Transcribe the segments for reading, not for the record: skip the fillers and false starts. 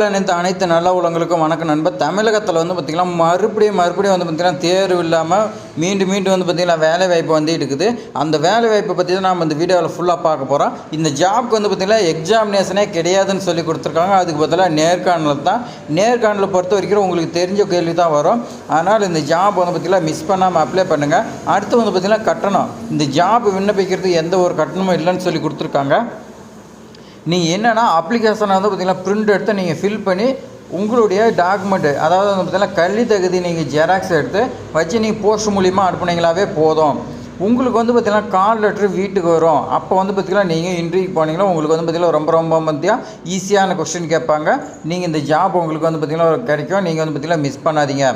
அனைத்து நல்ல உள்ளங்களுக்கும் வணக்கம் நண்பர். தமிழகத்தில் வந்து பார்த்திங்கன்னா மறுபடியும் வந்து பார்த்திங்கன்னா தேர்வு இல்லாமல் மீண்டும் வந்து பார்த்திங்கன்னா வேலை வாய்ப்பு வந்துட்டு இருக்குது. அந்த வேலை வாய்ப்பை பற்றி தான் நாம் இந்த வீடியோவில் ஃபுல்லாக பார்க்க போகிறோம். இந்த ஜாப்க்கு வந்து பார்த்திங்கன்னா எக்ஸாமினேஷனே கிடையாதுன்னு சொல்லி கொடுத்துருக்காங்க. அதுக்கு பதிலாக நேர்காணல் தான். நேர்காணலை பொறுத்த வரைக்கும் உங்களுக்கு தெரிஞ்ச கேள்வி தான் வரும். அதனால் இந்த ஜாப் வந்து பார்த்திங்கன்னா மிஸ் பண்ணாமல் அப்ளை பண்ணுங்கள். அடுத்து வந்து பார்த்திங்கன்னா கட்டணம். இந்த ஜாப் விண்ணப்பிக்கிறதுக்கு எந்த ஒரு கட்டணமும் இல்லைன்னு சொல்லி கொடுத்துருக்காங்க. நீங்கள் என்னென்னா அப்ளிகேஷனை வந்து பார்த்திங்கன்னா ப்ரிண்ட் எடுத்து நீங்கள் ஃபில் பண்ணி உங்களுடைய டாக்குமெண்ட்டு, அதாவது வந்து பார்த்திங்கன்னா கல்வி தகுதி நீங்கள் ஜெராக்ஸ் எடுத்து வச்சு நீங்கள் போஸ்ட் மூலிமா அனுப்புனீங்களாவே போதும். உங்களுக்கு வந்து பார்த்திங்கன்னா கால் லெட்ரு வீட்டுக்கு வரும். அப்போ வந்து பார்த்திங்கன்னா நீங்கள் இன்டர்வியூக்கு போனீங்கன்னா உங்களுக்கு வந்து பார்த்திங்கன்னா ரொம்ப ஈஸியான கொஸ்டின் கேட்பாங்க. நீங்கள் இந்த ஜாப் உங்களுக்கு வந்து பார்த்திங்கன்னா கிடைக்கும். நீங்கள் வந்து பார்த்திங்கன்னா மிஸ் பண்ணாதீங்க.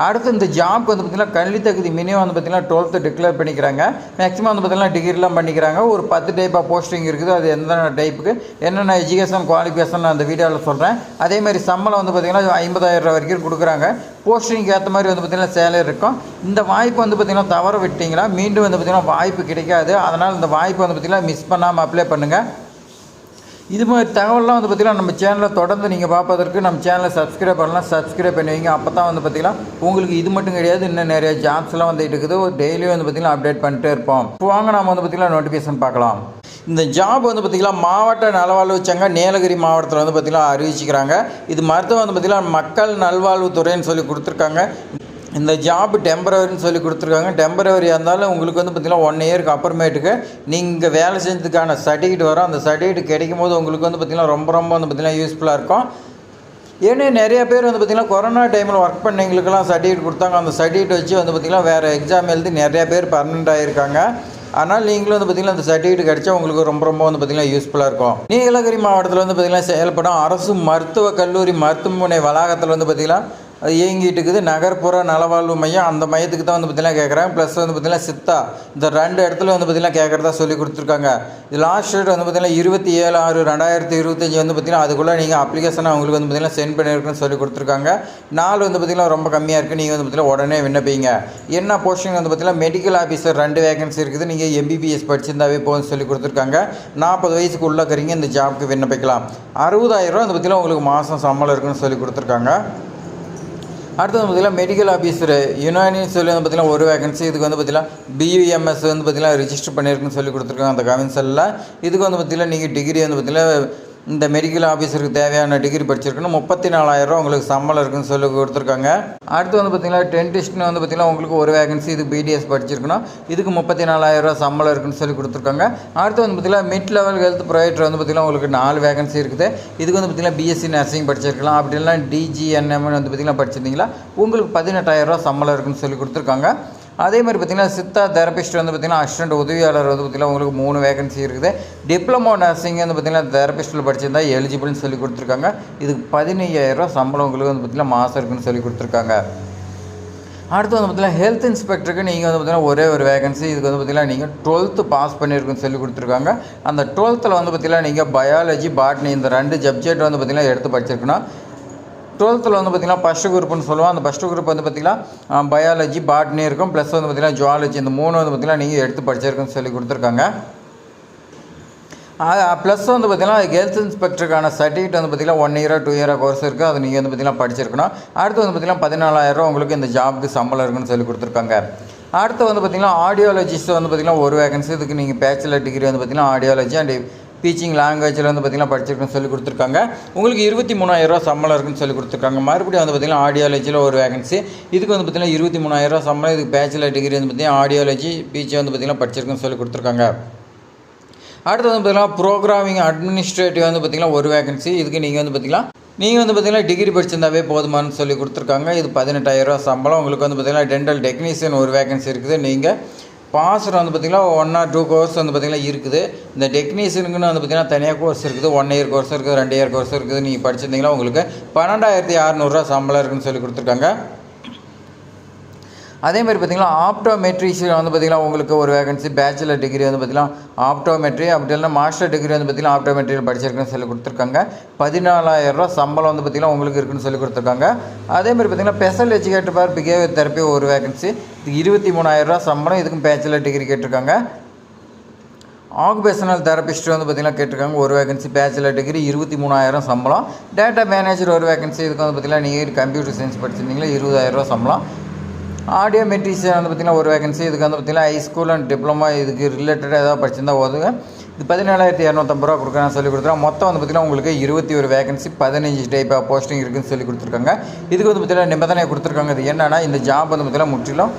அடுத்து இந்த ஜாப்க்கு வந்து பார்த்திங்கன்னா கல்வி தகுதி மினிமம் வந்து பார்த்திங்கன்னா 12th டிக்ளேர் பண்ணிக்கிறாங்க. மேக்ஸிமம் வந்து பார்த்திங்கன்னா டிகிரிலாம் பண்ணிக்கிறாங்க. ஒரு 10 டைப் ஆஃப் போஸ்டிங் இருக்குது. அது எந்த டைப்புக்கு என்னென்ன எஜுகேஷன் குவாலிஃபிகேஷன் அந்த வீடியோவில் சொல்கிறேன். அதேமாதிரி சம்பளம் வந்து பார்த்திங்கன்னா 50,000 ரூபா வரைக்கும் கொடுக்குறாங்க. போஸ்டிங்க்கு ஏற்ற மாதிரி வந்து பார்த்திங்கன்னா சேலரி இருக்கும். இந்த வாய்ப்பு வந்து பார்த்திங்கன்னா தவற விட்டிங்கன்னா மீண்டும் வந்து பார்த்திங்கன்னா வாய்ப்பு கிடைக்காது. அதனால் இந்த வாய்ப்பு வந்து பார்த்திங்கன்னா மிஸ் பண்ணாமல் அப்ளை பண்ணுங்கள். இது மாதிரி தகவலாம் வந்து பார்த்திங்கன்னா நம்ம சேனலில் தொடர்ந்து நீங்கள் பார்ப்பதற்கு நம்ம சேனலை சப்ஸ்கிரைப் பண்ணலாம். சப்ஸ்கிரைப் பண்ணுவீங்க. அப்போ தான் வந்து பார்த்திங்கன்னா உங்களுக்கு இது மட்டும் கிடையாது, இன்னும் நிறைய ஜாப்ஸ்லாம் வந்துட்டு இருக்குது. டெய்லியும் வந்து பார்த்திங்கன்னா அப்டேட் பண்ணிட்டே இருப்போம். வாங்க நாம் வந்து பார்த்திங்கன்னா நோட்டிஃபிகேஷன் பார்க்கலாம். இந்த ஜாப் வந்து பார்த்திங்கன்னா மாவட்ட நலவாழ்வு சங்கம் நீலகிரி மாவட்டத்தில் வந்து பார்த்திங்கன்னா அறிவிச்சிக்கிறாங்க. இது மருத்துவம் வந்து பார்த்திங்கன்னா மக்கள் நல்வாழ்வுத்துறைன்னு சொல்லி கொடுத்துருக்காங்க. இந்த ஜாப் டெம்பரவரின்னு சொல்லி கொடுத்துருக்காங்க. டெம்பரவரியாக இருந்தாலும் உங்களுக்கு வந்து பார்த்திங்கன்னா 1 இயருக்கு அப்புறமேட்டுக்கு நீங்கள் வேலை செஞ்சதுக்கான சர்டிஃபிகேட் வரும். அந்த சர்டிஃபிகேட் கிடைக்கும் போது உங்களுக்கு வந்து பார்த்திங்கன்னா ரொம்ப வந்து பார்த்திங்கன்னா யூஸ்ஃபுல்லாக இருக்கும். ஏன்னா நிறைய பேர் வந்து பார்த்திங்கன்னா கொரோனா டைமில் ஒர்க் பண்ணவங்களுக்கெல்லாம் சர்டிஃபிகேட் கொடுத்தாங்க. அந்த சர்டிஃபிகேட் வச்சு வந்து பார்த்திங்கன்னா வேறு எக்ஸாம் எழுதி நிறைய பேர் பர்மனெண்ட் ஆகியிருக்காங்க. அதனால் நீங்களும் வந்து பார்த்திங்கன்னா அந்த சர்டிஃபிகேட் கிடச்சா உங்களுக்கு ரொம்ப வந்து பார்த்திங்கன்னா யூஸ்ஃபுல்லாக இருக்கும். நீலகிரி மாவட்டத்தில் வந்து பார்த்திங்கன்னா செயல்படும் அரசு மருத்துவக் கல்லூரி மருத்துவமனை வளாகத்தில் வந்து பார்த்திங்கன்னா அது இயங்கிட்டு இருக்குது. நகர்ப்புற நலவாழ்வு மையம், அந்த மையத்துக்கு தான் வந்து பார்த்திங்கன்னா கேட்குறாங்க. ப்ளஸ் வந்து பார்த்திங்கன்னா சித்தா, இந்த 2 இடத்துல வந்து பார்த்திங்கன்னா கேட்குறதா சொல்லி கொடுத்துருக்காங்க. இது லாஸ்ட் டேட் வந்து பார்த்திங்கன்னா 27/6/2025 வந்து பார்த்திங்கன்னா அதுக்குள்ளே நீங்கள் அப்ளிகேஷனை அவங்களுக்கு வந்து பார்த்திங்கன்னா சென்ட் பண்ணியிருக்குன்னு சொல்லி கொடுத்துருக்காங்க. நாள் வந்து பார்த்திங்கன்னா ரொம்ப கம்மியாக இருக்குது. நீங்கள் வந்து பார்த்திங்கன்னா உடனே விண்ணப்பிங்க. என்ன போஸ்டிங் வந்து பார்த்திங்கன்னா மெடிக்கல் ஆஃபீஸர் 2 வேகன்சி இருக்குது. நீங்கள் MBBS படிச்சிருந்தாவே போகும்னு சொல்லி கொடுத்துருக்காங்க. 40 வயசுக்கு உள்ளக்கிறீங்க இந்த ஜாப்க்கு விண்ணப்பிக்கலாம். 60,000 ரூபா வந்து பார்த்திங்கன்னா உங்களுக்கு மாதம் சம்பளம் இருக்குன்னு சொல்லி கொடுத்துருக்காங்க. அடுத்து வந்து பார்த்திங்கன்னா மெடிக்கல் ஆஃபீஸர் யுனானின்னு சொல்லி வந்து பார்த்திங்கன்னா ஒரு வேகன்சி. இதுக்கு வந்து பார்த்திங்கன்னா BUMS வந்து பார்த்திங்கன்னா ரிஜிஸ்டர் பண்ணியிருக்குன்னு சொல்லி கொடுத்துருக்காங்க அந்த கவுன்சிலில். இதுக்கு வந்து பார்த்திங்கன்னா நீங்கள் டிகிரி வந்து பார்த்திங்கன்னா இந்த மெடிக்கல் ஆஃபீஸருக்கு தேவையான டிகிரி படிச்சிருக்கணும். 34,000 ரூபா உங்களுக்கு சம்பளம் இருக்குன்னு சொல்லி கொடுத்துருக்காங்க. அடுத்து வந்து பார்த்திங்கன்னா டென்டிஸ்ட்னு வந்து பார்த்திங்கன்னா உங்களுக்கு ஒரு வேகன்சி. இது BDS படிச்சிருக்கணும். இதுக்கு 34,000 ரூபா சம்பளம் இருக்குன்னு சொல்லி கொடுத்துருக்காங்க. அடுத்து வந்து பார்த்திங்கன்னா மிட் லெவல் ஹெல்த் ப்ரொவைடர் வந்து பார்த்திங்கன்னா உங்களுக்கு 4 வேகன்சி இருக்குது. இதுக்கு வந்து பார்த்திங்கன்னா BSc நர்சிங் படிச்சிருக்கலாம். அப்படி இல்லைனா DGNM வந்து பார்த்திங்கன்னா படிச்சிருந்தீங்களா உங்களுக்கு 18,000 ரூபா சம்பளம் இருக்குன்னு சொல்லி கொடுத்துருக்காங்க. அதே மாதிரி பார்த்திங்கன்னா சித்தா தெரபிஸ்ட் வந்து பார்த்திங்கன்னா அசிஸ்டன்ட் உதவியாளர் வந்து பார்த்திங்கன்னா உங்களுக்கு 3 வேகன்சி இருக்குது. டிப்ளமோ நர்சிங் வந்து பார்த்திங்கன்னா தெரபிஸ்ட்டில் படிச்சிருந்தா எலிஜிபிள்னு சொல்லி கொடுத்துருக்காங்க. இதுக்கு 15,000 ரூபா சம்பளம் உங்களுக்கு வந்து பார்த்திங்கன்னா மாதம் இருக்குன்னு சொல்லி கொடுத்துருக்காங்க. அடுத்து வந்து பார்த்திங்கன்னா ஹெல்த் இன்ஸ்பெக்டருக்கு நீங்கள் வந்து பார்த்திங்கன்னா ஒரே ஒரு வேகன்சி. இதுக்கு வந்து பார்த்திங்கன்னா நீங்கள் 12th பாஸ் பண்ணியிருக்குன்னு சொல்லி கொடுத்துருக்காங்க. அந்த 12th வந்து பார்த்திங்கன்னா நீங்கள் பயாலஜி பாட்னி இந்த 2 சப்ஜெக்ட் வந்து பார்த்திங்கன்னா எடுத்து படிச்சிருக்கணும். 12th வந்து பார்த்திங்கன்னா ஃபஸ்ட்டு குரூப்னு சொல்லுவோம். அந்த ஃபஸ்ட்டு குரூப் வந்து பார்த்திங்கன்னா பயாலஜி பாட்னி இருக்கும். ப்ளஸ் வந்து பார்த்திங்கன்னா ஜுவாலஜி இந்த 3 வந்து பார்த்திங்கன்னா நீங்கள் எடுத்து படிச்சிருக்குன்னு சொல்லி கொடுத்துருக்காங்க. ப்ளஸ் வந்து பார்த்திங்கன்னா ஹெல்த் இன்ஸ்பெக்டருக்கான சர்டிஃபிகேட் வந்து பார்த்திங்கன்னா 1 இயரோ 2 இயரோ கோர்ஸ் இருக்குது. அது நீங்கள் வந்து பார்த்திங்கன்னா படிச்சிருக்கணும். அடுத்து வந்து பார்த்திங்கன்னா 14,000 ரூபா உங்களுக்கு இந்த ஜாபுக்கு சம்பளம் இருக்குன்னு சொல்லி கொடுத்துருக்காங்க. அடுத்து வந்து பார்த்திங்கன்னா ஆடியோலஜிஸ்ட் வந்து பார்த்திங்கன்னா ஒரு வேகன்சி. இதுக்கு நீங்கள் பேச்சுலர் டிகிரி வந்து பார்த்திங்கன்னா ஆடியோலஜி அண்ட் டீச்சிங் லாங்குவேஜில் வந்து பார்த்திங்கன்னா படிச்சிருக்குன்னு சொல்லி கொடுத்துருக்காங்க. உங்களுக்கு 23,000 ரூபா சம்பளம் இருக்குன்னு சொல்லி கொடுத்துருக்காங்க. மறுபடியும் வந்து பார்த்திங்கன்னா ஆடியாலஜியில் ஒரு வேகன்சி. இதுக்கு வந்து பார்த்திங்கன்னா 23,000 ரூபா சம்பளம். இதுக்கு பேச்சுலர் டிகிரி வந்து பார்த்திங்கன்னா ஆடியாலஜி பிஜி வந்து பார்த்திங்கன்னா படிச்சிருக்குன்னு சொல்லி கொடுத்துருக்காங்க. அடுத்து வந்து பார்த்திங்கன்னா ப்ரோக்ராமிங் அட்மினிஸ்ட்ரேட்டிவ் வந்து பார்த்திங்கன்னா ஒரு வேகன்சி. இதுக்கு நீங்கள் வந்து பார்த்திங்கன்னா டிகிரி படிச்சிருந்தாவே போதுமானு சொல்லி கொடுத்துருக்காங்க. இது 18,000 ரூபா சம்பளம். உங்களுக்கு வந்து பார்த்திங்கன்னா டென்டல் டெக்னீஷியன் ஒரு வேகன்சி இருக்குது. நீங்கள் பாஸ்டர் வந்து பார்த்திங்கன்னா 1 or 2 கோர்ஸ் வந்து பார்த்திங்கன்னா இருக்குது. இந்த டெக்னீஷியனுக்குன்னு வந்து பார்த்திங்கன்னா தனியாக கோர்ஸ் இருக்குது. 1 இயர் கோர்ஸ் இருக்குது, 2 இயர் கோர்ஸ் இருக்குது. நீங்கள் படிச்சிருந்தீங்கன்னா உங்களுக்கு 12,600 ரூபா சம்பளம் இருக்குன்னு சொல்லி கொடுத்துருக்காங்க. அதே மாதிரி பார்த்திங்கன்னா ஆப்டோமெட்ரிஷியன் வந்து பார்த்திங்கன்னா உங்களுக்கு ஒரு வேகன்சி. பேச்சுலர் டிகிரி வந்து பார்த்திங்கன்னா ஆப்டோமெட்ரி அப்படி இல்லைனா மாஸ்டர் டிகிரி வந்து பார்த்திங்கன்னா ஆப்டோமெட்ரியில் படிச்சிருக்குன்னு சொல்லி கொடுத்துருக்காங்க. 14,000 ரூபா சம்பளம் வந்து பார்த்திங்கன்னா உங்களுக்கு இருக்குன்னு சொல்லி கொடுத்துருக்காங்க. அதே மாதிரி பார்த்திங்கன்னா special educator for behaviour therapy ஒரு வேகன்சி. இது 23,000 ரூபா சம்பளம். இதுக்கும் பேச்சுலர் டிகிரி கேட்டிருக்காங்க. ஆக்குபேஷனல் தெரபிஸ்ட் வந்து பார்த்திங்கன்னா கேட்டிருக்காங்க. ஒரு வேகன்சி பேச்சுலர் டிகிரி 23,000 சம்பளம். டேட்டா மேனேஜர் ஒரு வேகன்சி. இதுக்கு வந்து பார்த்திங்கன்னா நீங்கள் கம்ப்யூட்டர் சயின்ஸ் படிச்சிருந்தீங்களா 20,000 சம்பளம். ஆடியோ மெட்ரிஷியன் வந்து பார்த்திங்கன்னா ஒரு வேகன்சி. இதுக்கு வந்து பார்த்திங்கன்னா ஹைஸ்கூல் அண்ட் டிப்ளமா இதுக்கு ரிலேட்டடாக ஏதாவது படிச்சிருந்தா ஓதுங்க. இது 17,250 கொடுக்குறேன் சொல்லி கொடுத்துருக்காங்க. மொத்தம் வந்து பார்த்திங்கன்னா உங்களுக்கு 21 வேகன்சி 15 டைப் ஆஃப் போஸ்டிங் இருக்குதுன்னு சொல்லி கொடுத்துருக்காங்க. இதுக்கு வந்து பார்த்திங்கன்னா நிபந்தனை கொடுத்துருக்காங்க. இது என்னென்னா இந்த ஜாப் வந்து பார்த்திங்கன்னா முற்றிலும்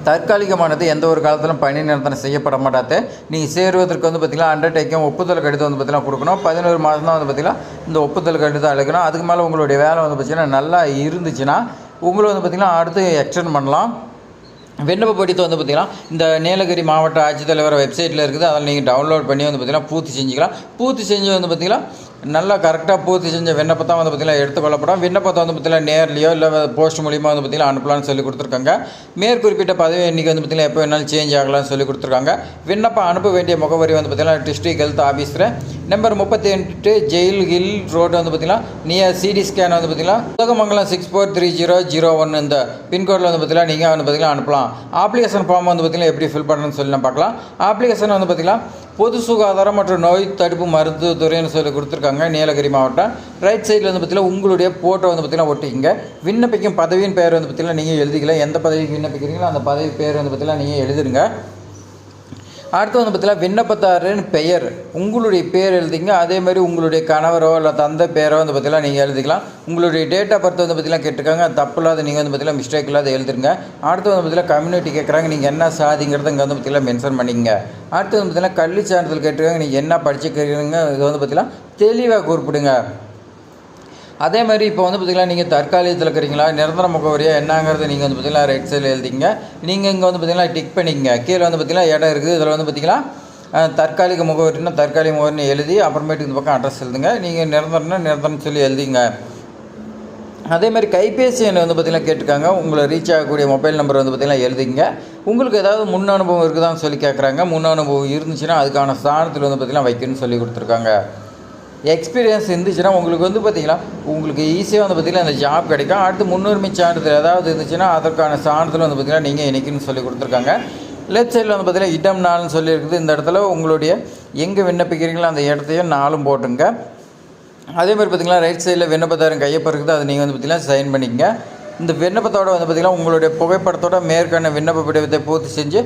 தற்காலிகமானது, எந்த ஒரு காலத்திலும் பணி நிரந்தரம் செய்யப்பட மாட்டாது. நீங்கள் சேருவதற்கு வந்து பார்த்திங்கன்னா அண்டர்டேக்கிங் ஒப்புதல் கடிதம் வந்து பார்த்திங்கன்னா கொடுக்கணும். 11 மாதம் தான் வந்து பார்த்திங்கன்னா இந்த ஒப்புதல் கடிதம் அழைக்கணும். அதுக்கு மேலே உங்களுடைய வேலை வந்து பார்த்திங்கன்னா நல்லா இருந்துச்சுன்னா உங்களை வந்து பார்த்திங்கன்னா அடுத்து எக்ஸ்டெண்ட் பண்ணலாம். விண்ணப்ப படித்து வந்து பார்த்திங்கன்னா இந்த நீலகிரி மாவட்ட ஆட்சித்தலைவர் வெப்சைட்டில் இருக்குது. அதில் நீங்கள் டவுன்லோட் பண்ணி வந்து பார்த்திங்கன்னா பூர்த்தி செஞ்சுக்கலாம். பூர்த்தி செஞ்சு வந்து பார்த்திங்கன்னா நல்லா கரெக்டாக பூர்த்தி செஞ்ச விண்ணப்பத்தான் வந்து பார்த்திங்கன்னா எடுத்துக்கொள்ளப்படும். விண்ணப்பத்தை வந்து பார்த்திங்கன்னா நேர்லையோ இல்லை போஸ்ட் மூலிமா வந்து பார்த்திங்கன்னா அனுப்பலாம்னு சொல்லி கொடுத்துருக்காங்க. மேற்குறிப்பிட்ட பதவி எண்ணிக்கை வந்து பார்த்திங்கன்னா எப்போ வேணாலும் சேஞ்ச் ஆகலாம்னு சொல்லி கொடுத்துருக்காங்க. விண்ணப்பம் அனுப்ப வேண்டிய முகவரி வந்து பார்த்திங்கன்னா டிஸ்ட்ரிக்ட் ஹெல்த் ஆஃபீஸில் நம்பர் 38 ஜெயில் ஹில் ரோடு வந்து பார்த்திங்கன்னா நியர் சிடி ஸ்கேன் வந்து பார்த்திங்கன்னா உதகமங்கலம் 643001 இந்த பின்கோடில் வந்து பார்த்திங்கன்னா நீங்கள் வந்து பார்த்திங்கன்னா அனுப்பலாம். அப்ளிகேஷன் ஃபார்ம் வந்து பார்த்திங்கன்னா எப்படி ஃபில் பண்ணுறதுன்னு சொல்லி நான் பார்க்கலாம். அப்ளிகேஷன் வந்து பார்த்திங்கன்னா பொது சுகாதாரம் மற்றும் நோய் தடுப்பு மருத்துவத்துறைன்னு சொல்லி கொடுத்துருக்காங்க நீலகிரி மாவட்டம். ரைட் சைடில் வந்து பார்த்திங்கன்னா உங்களுடைய ஃபோட்டோ வந்து பார்த்திங்கன்னா ஒட்டிக்கிங்க. விண்ணப்பிக்கும் பதவியின் பேர் வந்து பார்த்திங்கன்னா நீங்கள் எழுதிக்கலாம். எந்த பதவிக்கு விண்ணப்பிக்கிறீங்களோ அந்த பதவி பேர் வந்து பார்த்திங்கன்னா நீங்கள் எழுதிடுங்க. அடுத்து வந்து பார்த்திங்கன்னா விண்ணப்பதாரரின் பெயர் உங்களுடைய பேர் எழுதிங்க. அதேமாதிரி உங்களுடைய கணவரோ இல்லை தந்தை பேரோ வந்து பார்த்திங்கன்னா நீங்கள் எழுதிக்கலாம். உங்களுடைய டேட் ஆஃப் பர்த் வந்து பார்த்திங்கன்னா கேட்டிருக்காங்க. தப்பு இல்லாத நீங்கள் வந்து பார்த்திங்கன்னா மிஸ்டேக் இல்லாத எழுதிருங்க. அடுத்து வந்து பார்த்திங்கன்னா கம்யூனிட்டி கேட்குறாங்க. நீங்கள் என்ன சாதிங்கிறத இங்கே வந்து பார்த்திங்கன்னா மென்ஷன் பண்ணிங்க. அடுத்து வந்து பார்த்திங்கன்னா கல்வி சான்றிதழ் கேட்டிருக்காங்க. நீங்கள் என்ன படிச்சுக்கிறீங்க இது வந்து பார்த்திங்கன்னா தெளிவாக குறிப்பிடுங்க. அதே மாதிரி இப்போ வந்து பார்த்திங்கன்னா நீங்கள் தற்காலிகத்தில் இருக்கிறீங்களா நிரந்தர முகவரியாக என்னங்கிறத நீங்கள் வந்து பார்த்திங்கன்னா ரைட் சைடில் எழுதிங்க. நீங்கள் இங்கே வந்து பார்த்திங்கன்னா டிக் பண்ணிக்கங்க. கீழே வந்து பார்த்திங்கன்னா இடம் இருக்குது. இதில் வந்து பார்த்திங்கன்னா தற்காலிக முகவரின்னா தற்காலிக முகவரின்னு எழுதி அப்புறமேட்டு இந்த பக்கம் அட்ரஸ் எழுதுங்க. நீங்கள் நிரந்தரம்னா நிரந்தரம்னு சொல்லி எழுதிங்க. அதேமாதிரி கைபேசி எண் வந்து பார்த்திங்கன்னா கேட்டிருக்காங்க. உங்களை ரீச் ஆகக்கூடிய மொபைல் நம்பர் வந்து பார்த்திங்கன்னா எழுதிங்க. உங்களுக்கு ஏதாவது முன் அனுபவம் இருக்குதான்னு சொல்லி கேட்குறாங்க. முன் அனுபவம் இருந்துச்சுன்னா அதுக்கான சாதனத்தில் வந்து பார்த்திங்கன்னா வைக்கணும்னு சொல்லி கொடுத்துருக்காங்க. எக்ஸ்பீரியன்ஸ் இருந்துச்சுன்னா உங்களுக்கு வந்து பார்த்திங்கன்னா உங்களுக்கு ஈஸியாக வந்து பார்த்திங்கன்னா அந்த ஜாப் கிடைக்கும். அடுத்து முன்னுரிமை சான்றிதழ் ஏதாவது இருந்துச்சுன்னா அதற்கான சான்றிதழ் வந்து பார்த்திங்கன்னா நீங்கள் இணைக்குன்னு சொல்லி கொடுத்துருக்காங்க. லெஃப்ட் சைடில் வந்து பார்த்திங்கன்னா இடம் 4ன்னு சொல்லியிருக்குது. இந்த இடத்துல உங்களுடைய எங்கே விண்ணப்பிக்கிறீங்களோ அந்த இடத்தையும் 4 போட்டுங்க. அதேமாதிரி பார்த்திங்கன்னா ரைட் சைடில் விண்ணப்பதாரன் கையொப்பம் இருக்குது. அதை நீங்கள் வந்து பார்த்திங்கன்னா சைன் பண்ணிக்கங்க. இந்த விண்ணப்பத்தோடு வந்து பார்த்திங்கன்னா உங்களுடைய புகைப்படத்தோட மேற்கான விண்ணப்ப படிவத்தை பூர்த்தி செஞ்சு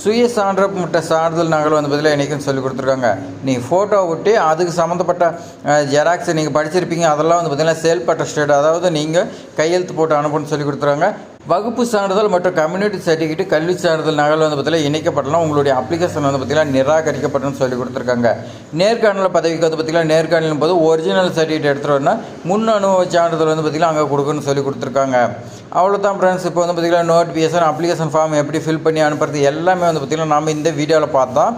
சுய சான்று சான்றிதழ் நகல் வந்து பதிலாக இணைக்குன்னு சொல்லி கொடுத்துருக்காங்க. நீங்கள் ஃபோட்டோ விட்டு அதுக்கு சம்மந்தப்பட்ட ஜெராக்ஸ் நீங்கள் படிச்சிருப்பீங்க. அதெல்லாம் வந்து பார்த்திங்கன்னா செல்ஃப் அட்டஸ்டட், அதாவது நீங்கள் கையெழுத்து போட்டு அனுப்புன்னு சொல்லி கொடுத்துருக்காங்க. வகுப்பு சான்றிதழ் மற்றும் கம்யூனிட்டி சர்டிஃபிகேட் கல்வி சான்றிதழ் நகல் வந்து பார்த்திங்கன்னா இணைக்கப்படலாம். உங்களுடைய அப்ளிகேஷன் வந்து பார்த்திங்கன்னா நிராகரிக்கப்பட்டன்னு சொல்லி கொடுத்துருக்காங்க. நேர்காணல் பதவிக்கு வந்து பார்த்திங்கன்னா நேர்காணலும் போது ஒரிஜினல் சர்டிஃபிகேட் எடுத்துகிட்டு வரணும். முன் அனுபவ சான்றிதழ் வந்து பார்த்திங்கன்னா அங்கே கொடுக்குன்னு சொல்லி கொடுத்துருக்காங்க. அவ்வளோதான் ஃப்ரெண்ட்ஸ். இப்போ வந்து பார்த்திங்கன்னா நோட்டிஃபிகேஷன் அப்ளிகேஷன் ஃபார்ம் எப்படி ஃபில் பண்ணி அனுப்புறது எல்லாமே வந்து பார்த்திங்கன்னா நம்ம இந்த வீடியோவில் பார்த்தோம்.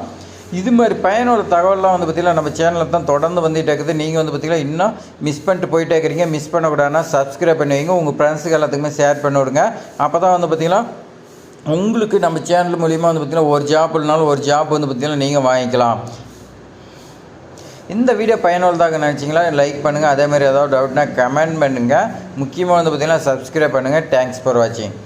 இது மாதிரி பயனுள்ள தகவலாம் வந்து பார்த்திங்கன்னா நம்ம சேனலில் தான் தொடர்ந்து வந்துகிட்டே இருக்குது. நீங்கள் வந்து பார்த்திங்கன்னா இன்னும் மிஸ் பண்ணிட்டு போயிட்டே இருக்கிறீங்க. மிஸ் பண்ணக்கூடாதுன்னா சப்ஸ்கிரைப் பண்ணி வைங்க. உங்கள் ஃப்ரெண்ட்ஸுக்கு எல்லாத்துக்குமே ஷேர் பண்ணி விடுங்க. அப்போ தான் வந்து பார்த்திங்கன்னா உங்களுக்கு நம்ம சேனல் மூலிமா வந்து பார்த்திங்கன்னா ஒரு ஜாப் இல்லைனாலும் ஒரு ஜாப் வந்து பார்த்திங்கன்னா நீங்கள் வாங்கிக்கலாம். இந்த வீடியோ பயனுள்ளதாக நினச்சிங்களா லைக் பண்ணுங்கள். அதேமாதிரி ஏதாவது டவுட்னா கமெண்ட் பண்ணுங்கள். முக்கியமாக வந்து பார்த்திங்கன்னா சப்ஸ்கிரைப் பண்ணுங்கள். தேங்க்ஸ் ஃபார் வாட்சிங்.